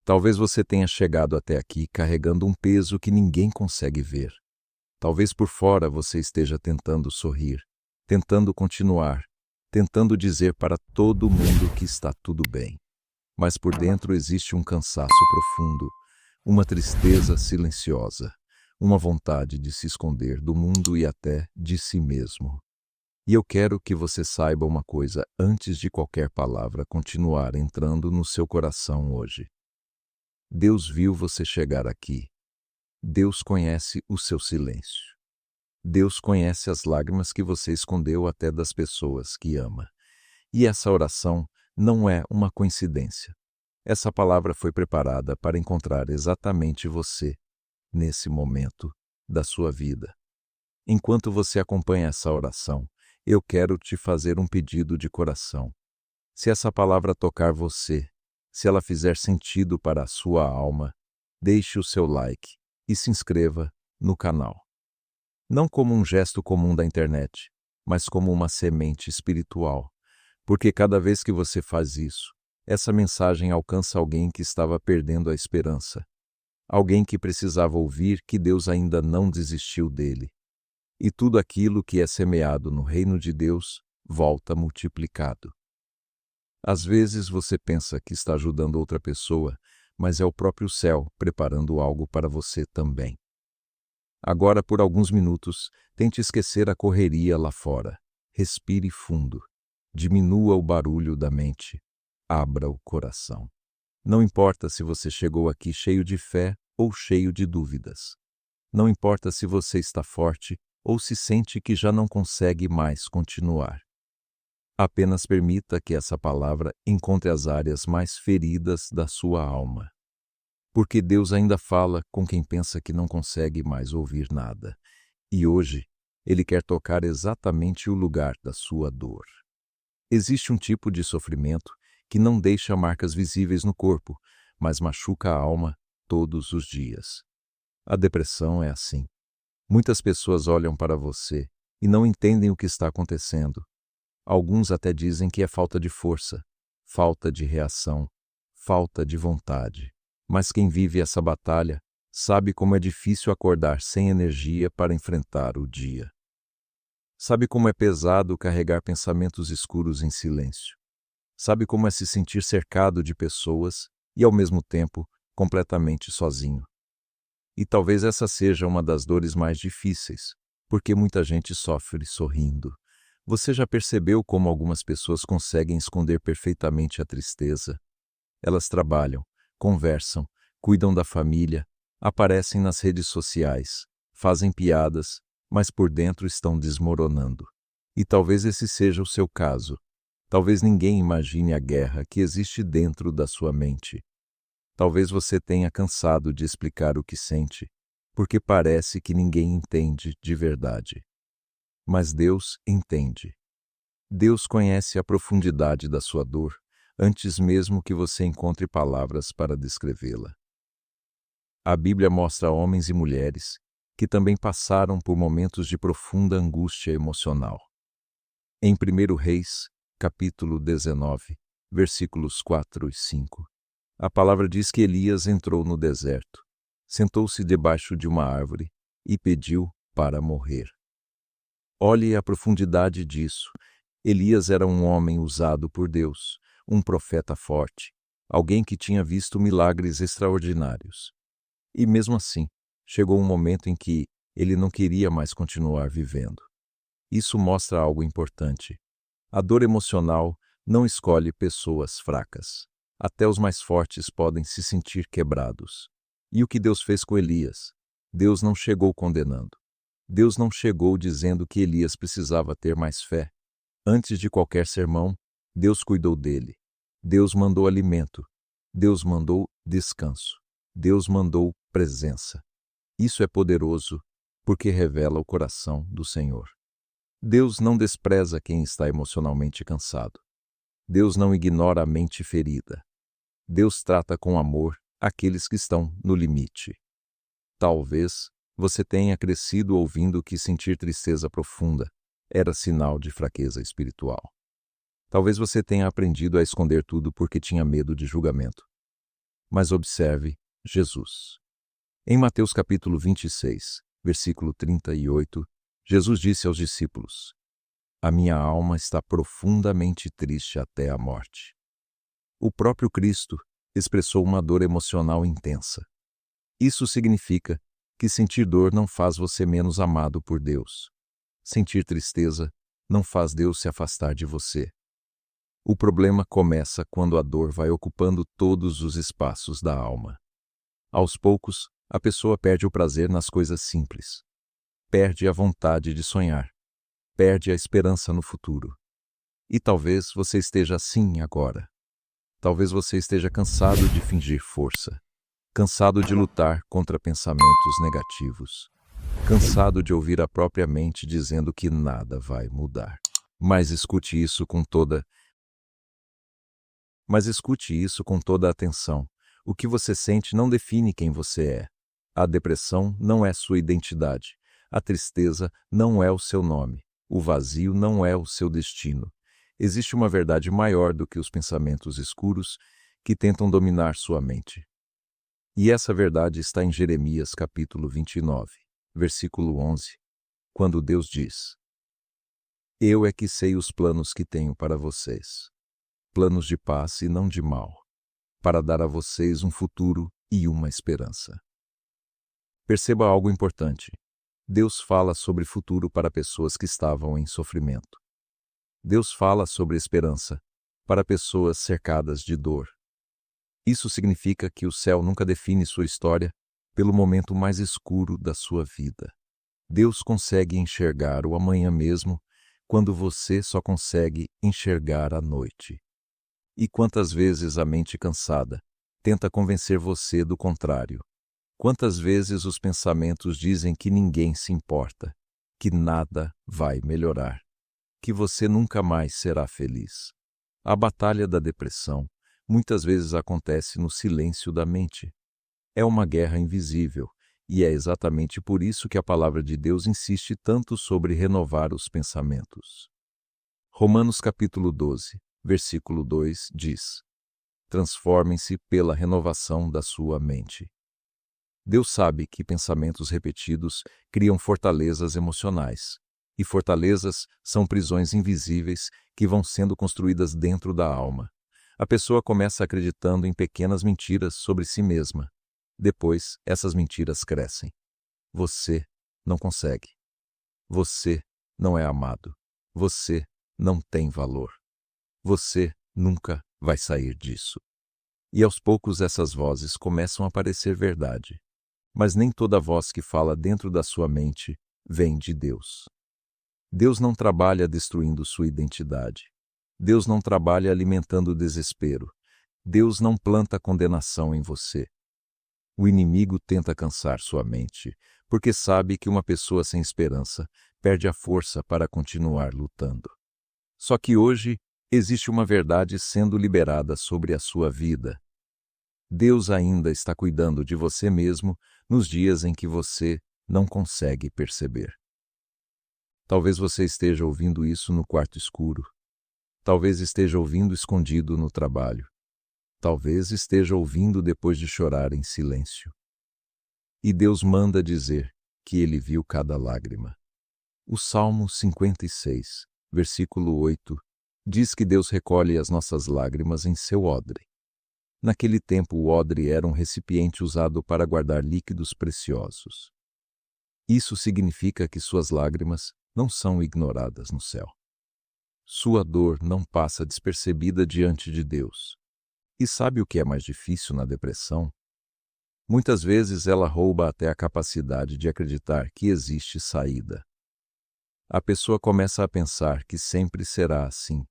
Talvez você tenha chegado até aqui carregando um peso que ninguém consegue ver. Talvez por fora você esteja tentando sorrir, tentando continuar, tentando dizer para todo mundo que está tudo bem. Mas por dentro existe um cansaço profundo, uma tristeza silenciosa, uma vontade de se esconder do mundo e até de si mesmo. E eu quero que você saiba uma coisa antes de qualquer palavra continuar entrando no seu coração hoje. Deus viu você chegar aqui. Deus conhece o seu silêncio. Deus conhece as lágrimas que você escondeu até das pessoas que ama. E essa oração não é uma coincidência. Essa palavra foi preparada para encontrar exatamente você, nesse momento da sua vida. Enquanto você acompanha essa oração, eu quero te fazer um pedido de coração. Se essa palavra tocar você, se ela fizer sentido para a sua alma, deixe o seu like e se inscreva no canal. Não como um gesto comum da internet, mas como uma semente espiritual. Porque cada vez que você faz isso, essa mensagem alcança alguém que estava perdendo a esperança. Alguém que precisava ouvir que Deus ainda não desistiu dele. E tudo aquilo que é semeado no reino de Deus volta multiplicado. Às vezes você pensa que está ajudando outra pessoa, mas é o próprio céu preparando algo para você também. Agora, por alguns minutos, tente esquecer a correria lá fora. Respire fundo. Diminua o barulho da mente. Abra o coração. Não importa se você chegou aqui cheio de fé ou cheio de dúvidas. Não importa se você está forte ou se sente que já não consegue mais continuar. Apenas permita que essa palavra encontre as áreas mais feridas da sua alma. Porque Deus ainda fala com quem pensa que não consegue mais ouvir nada. E hoje, Ele quer tocar exatamente o lugar da sua dor. Existe um tipo de sofrimento que não deixa marcas visíveis no corpo, mas machuca a alma todos os dias. A depressão é assim. Muitas pessoas olham para você e não entendem o que está acontecendo. Alguns até dizem que é falta de força, falta de reação, falta de vontade. Mas quem vive essa batalha sabe como é difícil acordar sem energia para enfrentar o dia. Sabe como é pesado carregar pensamentos escuros em silêncio. Sabe como é se sentir cercado de pessoas e, ao mesmo tempo, completamente sozinho. E talvez essa seja uma das dores mais difíceis, porque muita gente sofre sorrindo. Você já percebeu como algumas pessoas conseguem esconder perfeitamente a tristeza? Elas trabalham, conversam, cuidam da família, aparecem nas redes sociais, fazem piadas, mas por dentro estão desmoronando. E talvez esse seja o seu caso. Talvez ninguém imagine a guerra que existe dentro da sua mente. Talvez você tenha cansado de explicar o que sente, porque parece que ninguém entende de verdade. Mas Deus entende. Deus conhece a profundidade da sua dor antes mesmo que você encontre palavras para descrevê-la. A Bíblia mostra homens e mulheres que também passaram por momentos de profunda angústia emocional. Em 1 Reis, capítulo 19, versículos 4 e 5, a palavra diz que Elias entrou no deserto, sentou-se debaixo de uma árvore e pediu para morrer. Olhe a profundidade disso. Elias era um homem usado por Deus, um profeta forte, alguém que tinha visto milagres extraordinários. E mesmo assim, chegou um momento em que ele não queria mais continuar vivendo. Isso mostra algo importante. A dor emocional não escolhe pessoas fracas. Até os mais fortes podem se sentir quebrados. E o que Deus fez com Elias? Deus não chegou condenando. Deus não chegou dizendo que Elias precisava ter mais fé. Antes de qualquer sermão, Deus cuidou dele. Deus mandou alimento. Deus mandou descanso. Deus mandou presença. Isso é poderoso porque revela o coração do Senhor. Deus não despreza quem está emocionalmente cansado. Deus não ignora a mente ferida. Deus trata com amor aqueles que estão no limite. Talvez você tenha crescido ouvindo que sentir tristeza profunda era sinal de fraqueza espiritual. Talvez você tenha aprendido a esconder tudo porque tinha medo de julgamento. mas observe Jesus. Em Mateus capítulo 26, versículo 38, Jesus disse aos discípulos: "A minha alma está profundamente triste até a morte." O próprio Cristo expressou uma dor emocional intensa. Isso significa que sentir dor não faz você menos amado por Deus. Sentir tristeza não faz Deus se afastar de você. O problema começa quando a dor vai ocupando todos os espaços da alma. Aos poucos, a pessoa perde o prazer nas coisas simples. Perde a vontade de sonhar. Perde a esperança no futuro. E talvez você esteja assim agora. Talvez você esteja cansado de fingir força. Cansado de lutar contra pensamentos negativos. Cansado de ouvir a própria mente dizendo que nada vai mudar. Mas escute isso com toda a atenção. O que você sente não define quem você é. A depressão não é sua identidade. A tristeza não é o seu nome. O vazio não é o seu destino. Existe uma verdade maior do que os pensamentos escuros que tentam dominar sua mente. E essa verdade está em Jeremias capítulo 29, versículo 11, quando Deus diz: "Eu é que sei os planos que tenho para vocês, planos de paz e não de mal, para dar a vocês um futuro e uma esperança." Perceba algo importante. Deus fala sobre futuro para pessoas que estavam em sofrimento. Deus fala sobre esperança para pessoas cercadas de dor. Isso significa que o céu nunca define sua história pelo momento mais escuro da sua vida. Deus consegue enxergar o amanhã mesmo quando você só consegue enxergar a noite. E quantas vezes a mente cansada tenta convencer você do contrário? Quantas vezes os pensamentos dizem que ninguém se importa, que nada vai melhorar, que você nunca mais será feliz? A batalha da depressão muitas vezes acontece no silêncio da mente. É uma guerra invisível, e é exatamente por isso que a palavra de Deus insiste tanto sobre renovar os pensamentos. Romanos capítulo 12, versículo 2 diz: "Transformem-se pela renovação da sua mente." Deus sabe que pensamentos repetidos criam fortalezas emocionais, e fortalezas são prisões invisíveis que vão sendo construídas dentro da alma. A pessoa começa acreditando em pequenas mentiras sobre si mesma. Depois, essas mentiras crescem. Você não consegue. Você não é amado. Você não tem valor. Você nunca vai sair disso. E aos poucos essas vozes começam a parecer verdade. Mas nem toda voz que fala dentro da sua mente vem de Deus. Deus não trabalha destruindo sua identidade. Deus não trabalha alimentando o desespero. Deus não planta condenação em você. O inimigo tenta cansar sua mente, porque sabe que uma pessoa sem esperança perde a força para continuar lutando. Só que hoje existe uma verdade sendo liberada sobre a sua vida. Deus ainda está cuidando de você mesmo nos dias em que você não consegue perceber. Talvez você esteja ouvindo isso no quarto escuro. Talvez esteja ouvindo escondido no trabalho. Talvez esteja ouvindo depois de chorar em silêncio. E Deus manda dizer que Ele viu cada lágrima. O Salmo 56, versículo 8, diz que Deus recolhe as nossas lágrimas em seu odre. Naquele tempo, o odre era um recipiente usado para guardar líquidos preciosos. Isso significa que suas lágrimas não são ignoradas no céu. Sua dor não passa despercebida diante de Deus. E sabe o que é mais difícil na depressão? Muitas vezes ela rouba até a capacidade de acreditar que existe saída. A pessoa começa a pensar que sempre será assim.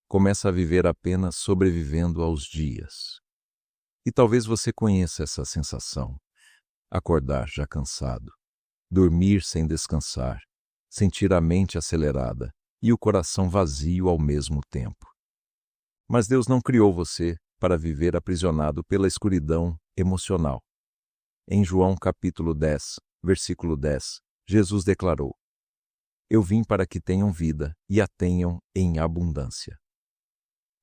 Começa a viver apenas sobrevivendo aos dias. E talvez você conheça essa sensação. Acordar já cansado. Dormir sem descansar. Sentir a mente acelerada e o coração vazio ao mesmo tempo. Mas Deus não criou você para viver aprisionado pela escuridão emocional. Em João capítulo 10, versículo 10, Jesus declarou: "Eu vim para que tenham vida e a tenham em abundância."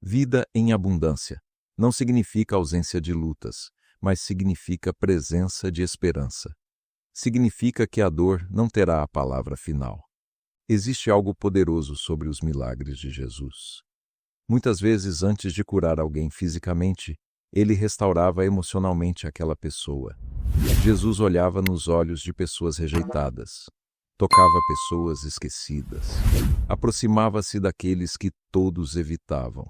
Vida em abundância não significa ausência de lutas, mas significa presença de esperança. Significa que a dor não terá a palavra final. Existe algo poderoso sobre os milagres de Jesus. Muitas vezes, antes de curar alguém fisicamente, ele restaurava emocionalmente aquela pessoa. Jesus olhava nos olhos de pessoas rejeitadas, tocava pessoas esquecidas, aproximava-se daqueles que todos evitavam.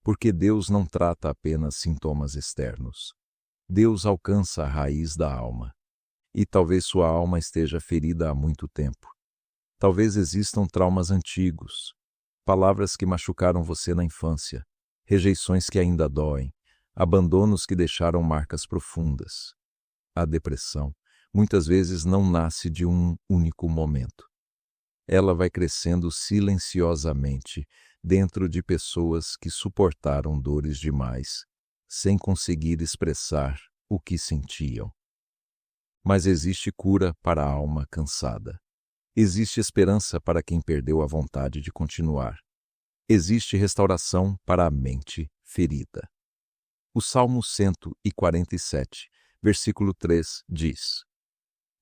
Porque Deus não trata apenas sintomas externos. Deus alcança a raiz da alma. E talvez sua alma esteja ferida há muito tempo. Talvez existam traumas antigos, palavras que machucaram você na infância, rejeições que ainda doem, abandonos que deixaram marcas profundas. A depressão, muitas vezes, não nasce de um único momento. Ela vai crescendo silenciosamente dentro de pessoas que suportaram dores demais, sem conseguir expressar o que sentiam. Mas existe cura para a alma cansada. Existe esperança para quem perdeu a vontade de continuar. Existe restauração para a mente ferida. O Salmo 147, versículo 3 diz: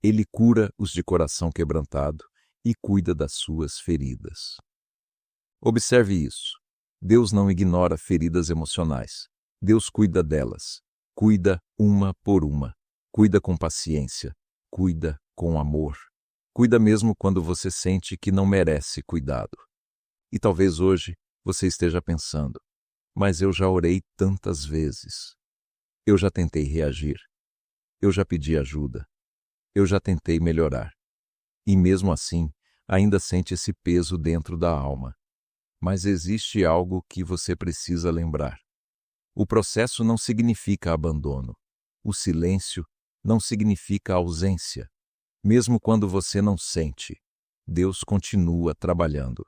Ele cura os de coração quebrantado e cuida das suas feridas. Observe isso. Deus não ignora feridas emocionais. Deus cuida delas. Cuida uma por uma. Cuida com paciência. Cuida com amor. Cuida mesmo quando você sente que não merece cuidado. E talvez hoje você esteja pensando: mas eu já orei tantas vezes. Eu já tentei reagir. Eu já pedi ajuda. Eu já tentei melhorar. E mesmo assim, ainda sente esse peso dentro da alma. Mas existe algo que você precisa lembrar. O processo não significa abandono. O silêncio não significa ausência. Mesmo quando você não sente, Deus continua trabalhando.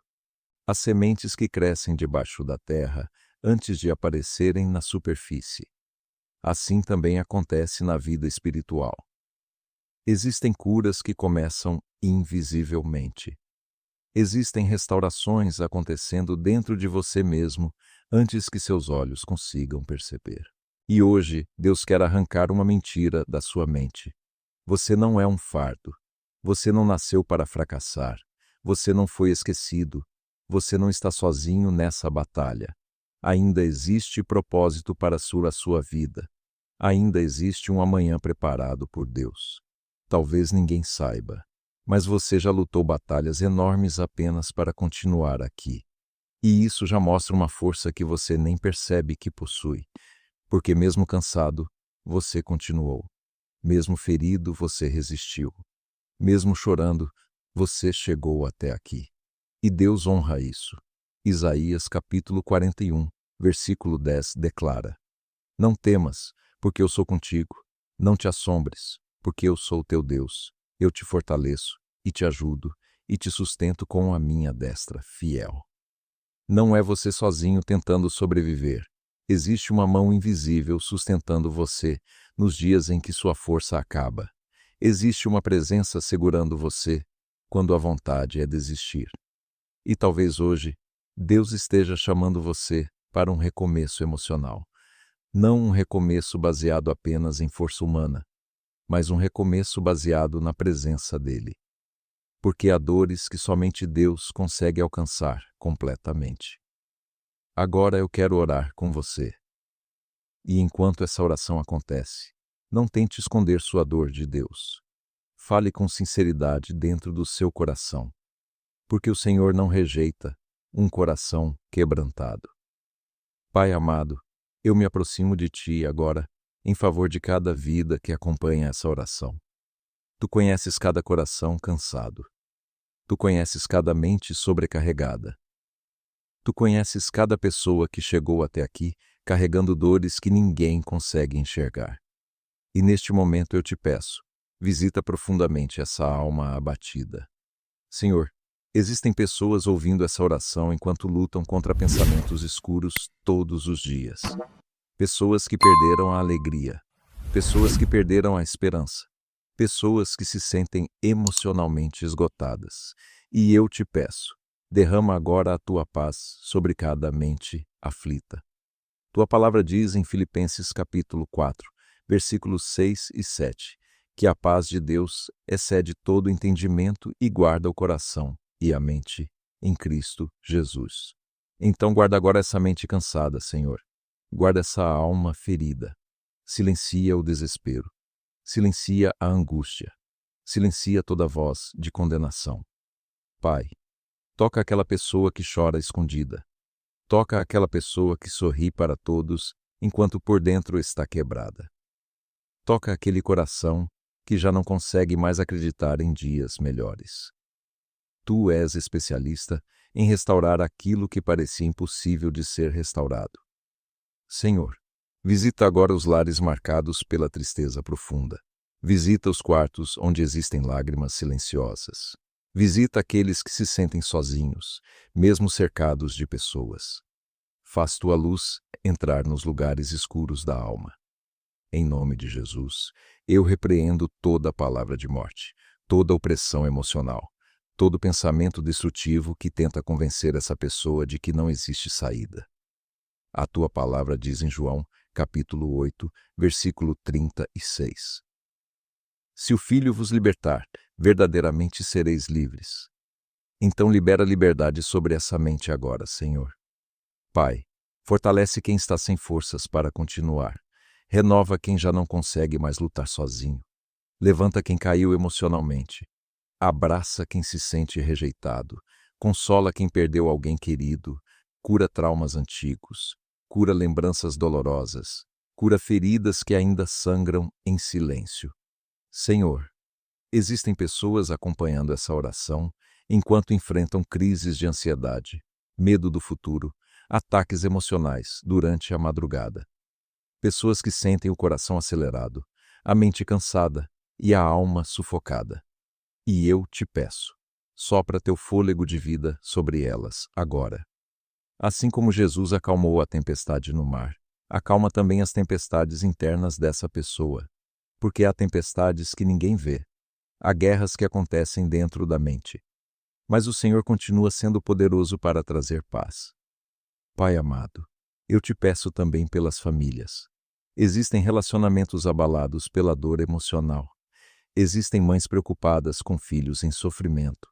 As sementes que crescem debaixo da terra antes de aparecerem na superfície. Assim também acontece na vida espiritual. Existem curas que começam invisivelmente. Existem restaurações acontecendo dentro de você mesmo antes que seus olhos consigam perceber. E hoje, Deus quer arrancar uma mentira da sua mente. Você não é um fardo. Você não nasceu para fracassar. Você não foi esquecido. Você não está sozinho nessa batalha. Ainda existe propósito para a sua vida. Ainda existe um amanhã preparado por Deus. Talvez ninguém saiba, mas você já lutou batalhas enormes apenas para continuar aqui. E isso já mostra uma força que você nem percebe que possui, porque mesmo cansado, você continuou. Mesmo ferido, você resistiu. Mesmo chorando, você chegou até aqui. E Deus honra isso. Isaías capítulo 41, versículo 10 declara: Não temas, porque eu sou contigo. Não te assombres, porque eu sou teu Deus. Eu te fortaleço, e te ajudo, e te sustento com a minha destra fiel. Não é você sozinho tentando sobreviver. Existe uma mão invisível sustentando você nos dias em que sua força acaba. Existe uma presença segurando você quando a vontade é desistir. E talvez hoje, Deus esteja chamando você para um recomeço emocional. Não um recomeço baseado apenas em força humana, mas um recomeço baseado na presença dele. Porque há dores que somente Deus consegue alcançar completamente. Agora eu quero orar com você. E enquanto essa oração acontece, não tente esconder sua dor de Deus. Fale com sinceridade dentro do seu coração, porque o Senhor não rejeita um coração quebrantado. Pai amado, eu me aproximo de Ti agora em favor de cada vida que acompanha essa oração. Tu conheces cada coração cansado. Tu conheces cada mente sobrecarregada. Tu conheces cada pessoa que chegou até aqui carregando dores que ninguém consegue enxergar. E neste momento eu te peço, visita profundamente essa alma abatida. Senhor, existem pessoas ouvindo essa oração enquanto lutam contra pensamentos escuros todos os dias. Pessoas que perderam a alegria. Pessoas que perderam a esperança. Pessoas que se sentem emocionalmente esgotadas. E eu te peço, derrama agora a tua paz sobre cada mente aflita. Tua palavra diz em Filipenses capítulo 4, versículos 6 e 7, que a paz de Deus excede todo entendimento e guarda o coração e a mente em Cristo Jesus. Então guarda agora essa mente cansada, Senhor. Guarda essa alma ferida. Silencia o desespero. Silencia a angústia. Silencia toda voz de condenação. Pai, toca aquela pessoa que chora escondida. Toca aquela pessoa que sorri para todos enquanto por dentro está quebrada. Toca aquele coração que já não consegue mais acreditar em dias melhores. Tu és especialista em restaurar aquilo que parecia impossível de ser restaurado. Senhor, visita agora os lares marcados pela tristeza profunda. Visita os quartos onde existem lágrimas silenciosas. Visita aqueles que se sentem sozinhos, mesmo cercados de pessoas. Faz tua luz entrar nos lugares escuros da alma. Em nome de Jesus, eu repreendo toda palavra de morte, toda opressão emocional, todo pensamento destrutivo que tenta convencer essa pessoa de que não existe saída. A tua palavra diz em João, capítulo 8, versículo 36. Se o Filho vos libertar, verdadeiramente sereis livres. Então libera liberdade sobre essa mente agora, Senhor. Pai, fortalece quem está sem forças para continuar. Renova quem já não consegue mais lutar sozinho. Levanta quem caiu emocionalmente. Abraça quem se sente rejeitado. Consola quem perdeu alguém querido. Cura traumas antigos. Cura lembranças dolorosas. Cura feridas que ainda sangram em silêncio. Senhor, existem pessoas acompanhando essa oração enquanto enfrentam crises de ansiedade, medo do futuro, ataques emocionais durante a madrugada. Pessoas que sentem o coração acelerado, a mente cansada e a alma sufocada. E eu te peço, sopra teu fôlego de vida sobre elas agora. Assim como Jesus acalmou a tempestade no mar, acalma também as tempestades internas dessa pessoa, porque há tempestades que ninguém vê, há guerras que acontecem dentro da mente. Mas o Senhor continua sendo poderoso para trazer paz. Pai amado, eu te peço também pelas famílias. Existem relacionamentos abalados pela dor emocional. Existem mães preocupadas com filhos em sofrimento.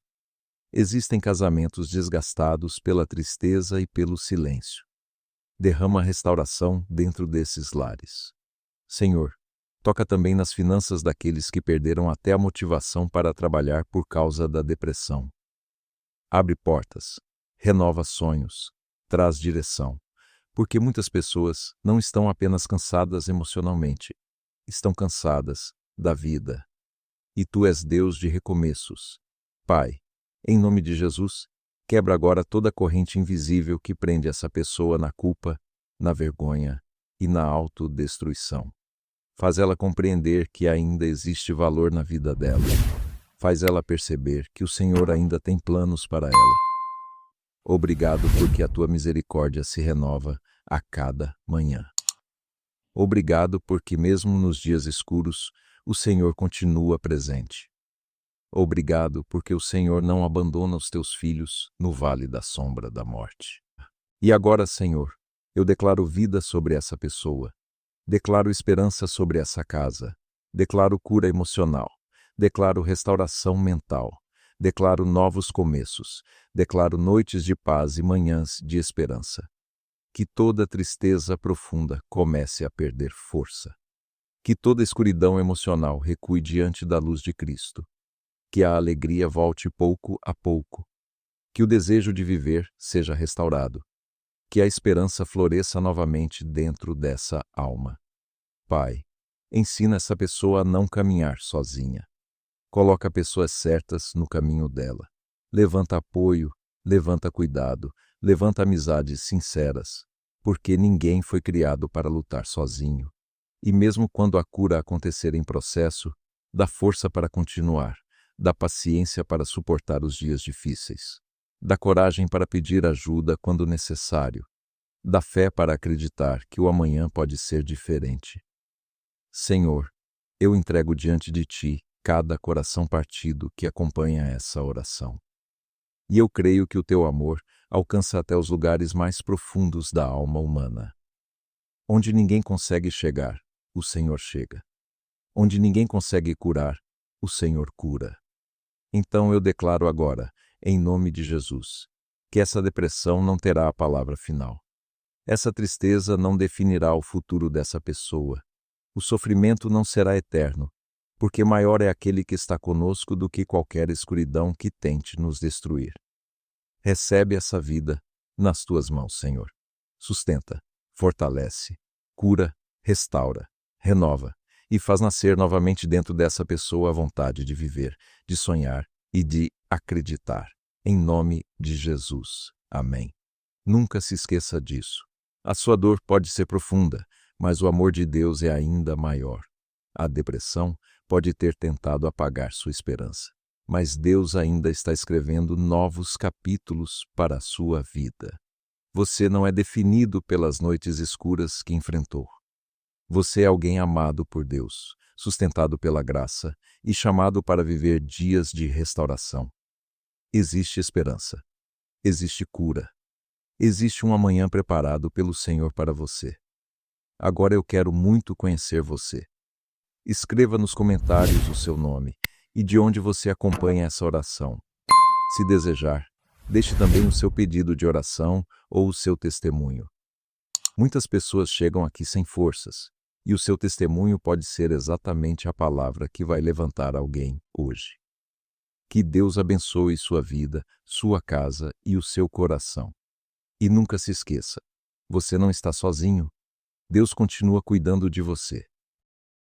Existem casamentos desgastados pela tristeza e pelo silêncio. Derrama restauração dentro desses lares. Senhor, toca também nas finanças daqueles que perderam até a motivação para trabalhar por causa da depressão. Abre portas, renova sonhos, traz direção, porque muitas pessoas não estão apenas cansadas emocionalmente, estão cansadas da vida. E tu és Deus de recomeços. Pai, em nome de Jesus, quebra agora toda corrente invisível que prende essa pessoa na culpa, na vergonha e na autodestruição. Faz ela compreender que ainda existe valor na vida dela. Faz ela perceber que o Senhor ainda tem planos para ela. Obrigado porque a tua misericórdia se renova a cada manhã. Obrigado porque mesmo nos dias escuros, o Senhor continua presente. Obrigado porque o Senhor não abandona os teus filhos no vale da sombra da morte. E agora, Senhor, eu declaro vida sobre essa pessoa. Declaro esperança sobre essa casa. Declaro cura emocional. Declaro restauração mental. Declaro novos começos. Declaro noites de paz e manhãs de esperança. Que toda tristeza profunda comece a perder força. Que toda escuridão emocional recue diante da luz de Cristo. Que a alegria volte pouco a pouco. Que o desejo de viver seja restaurado. Que a esperança floresça novamente dentro dessa alma. Pai, ensina essa pessoa a não caminhar sozinha. Coloca pessoas certas no caminho dela. Levanta apoio, levanta cuidado, levanta amizades sinceras, porque ninguém foi criado para lutar sozinho. E mesmo quando a cura acontecer em processo, dá força para continuar, dá paciência para suportar os dias difíceis, dá coragem para pedir ajuda quando necessário, dá fé para acreditar que o amanhã pode ser diferente. Senhor, eu entrego diante de Ti cada coração partido que acompanha essa oração. E eu creio que o Teu amor alcança até os lugares mais profundos da alma humana. Onde ninguém consegue chegar, o Senhor chega. Onde ninguém consegue curar, o Senhor cura. Então eu declaro agora, em nome de Jesus, que essa depressão não terá a palavra final. Essa tristeza não definirá o futuro dessa pessoa. O sofrimento não será eterno, porque maior é aquele que está conosco do que qualquer escuridão que tente nos destruir. Recebe essa vida nas tuas mãos, Senhor. Sustenta, fortalece, cura, restaura, renova e faz nascer novamente dentro dessa pessoa a vontade de viver, de sonhar e de acreditar. Em nome de Jesus. Amém. Nunca se esqueça disso. A sua dor pode ser profunda, mas o amor de Deus é ainda maior. A depressão pode ter tentado apagar sua esperança, mas Deus ainda está escrevendo novos capítulos para a sua vida. Você não é definido pelas noites escuras que enfrentou. Você é alguém amado por Deus, sustentado pela graça e chamado para viver dias de restauração. Existe esperança. Existe cura. Existe um amanhã preparado pelo Senhor para você. Agora eu quero muito conhecer você. Escreva nos comentários o seu nome e de onde você acompanha essa oração. Se desejar, deixe também o seu pedido de oração ou o seu testemunho. Muitas pessoas chegam aqui sem forças, e o seu testemunho pode ser exatamente a palavra que vai levantar alguém hoje. Que Deus abençoe sua vida, sua casa e o seu coração. E nunca se esqueça, você não está sozinho. Deus continua cuidando de você.